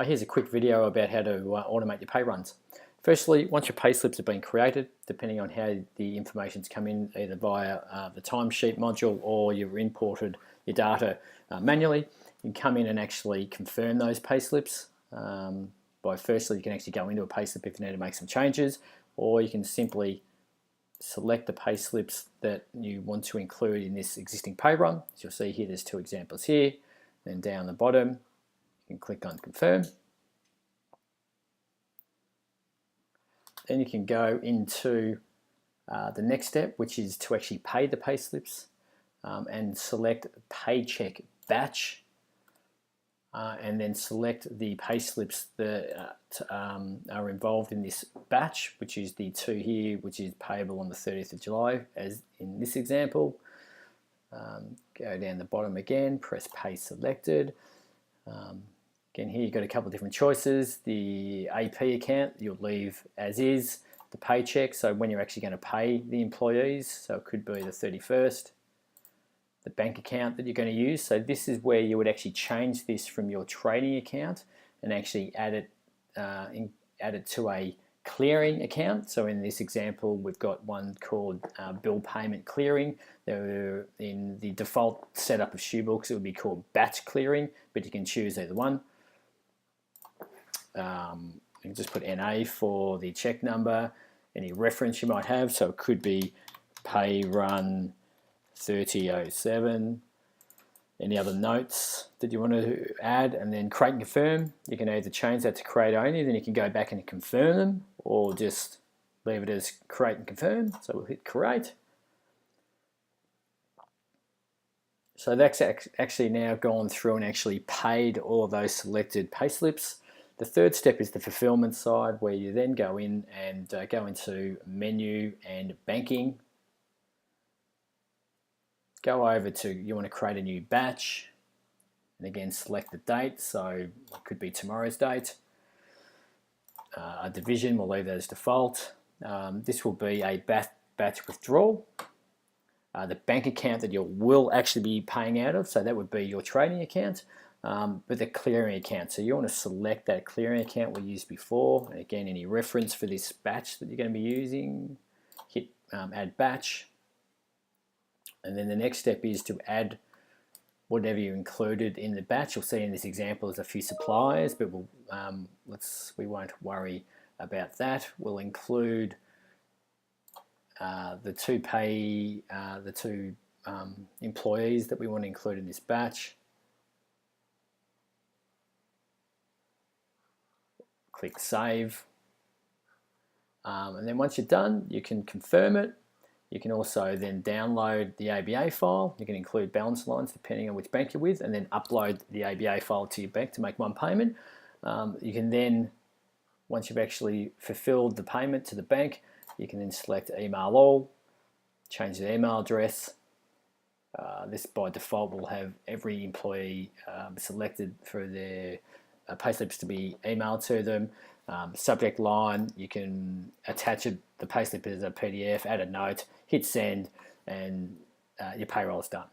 Here's a quick video about how to automate your pay runs. Firstly, once your pay slips have been created, depending on how the information's come in, either via the timesheet module or you've imported your data manually, you can come in and actually confirm those pay slips. Firstly, you can actually go into a pay slip if you need to make some changes, or you can simply select the pay slips that you want to include in this existing pay run. As you'll see here, there's two examples here. Then down the bottom, you can click on confirm. Then you can go into the next step, which is to actually pay the pay slips, and select paycheck batch, and then select the pay slips that are involved in this batch, which is the two here, which is payable on the 30th of July, as in this example. Go down the bottom again, press pay selected. Again, here you've got a couple of different choices. The AP account you'll leave as is, the paycheck, so when you're actually going to pay the employees, so it could be the 31st, the bank account that you're going to use. So this is where you would actually change this from your trading account and actually add it to a clearing account. So in this example, we've got one called bill payment clearing. In the default setup of ShoeBooks, it would be called batch clearing, but you can choose either one. You can just put NA for the check number, any reference you might have. So it could be Payrun 3007. Any other notes that you want to add, and then create and confirm. You can either change that to create only, then you can go back and confirm them, or just leave it as create and confirm. So we'll hit create. So that's actually now gone through and actually paid all of those selected pay slips. The third step is the fulfillment side, where you then go in and go into menu and banking. Go over to, you want to create a new batch, and again select the date, so it could be tomorrow's date. A division, we'll leave that as default. This will be a batch withdrawal. The bank account that you will actually be paying out of, so that would be your trading account, but the clearing account. So you want to select that clearing account we used before, and again any reference for this batch that you're going to be using, hit add batch. And then the next step is to add whatever you included in the batch. You'll see in this example there's a few suppliers, but we won't worry about that. We'll include the two employees that we want to include in this batch. Click save, and then once you're done, you can confirm it. You can also then download the ABA file. You can include balance lines depending on which bank you're with, and then upload the ABA file to your bank to make one payment. You can then, once you've actually fulfilled the payment to the bank, you can then select email all, change the email address. This by default will have every employee selected for their payslips to be emailed to them. Subject line, you can attach the payslip as a PDF, add a note, hit send, and your payroll is done.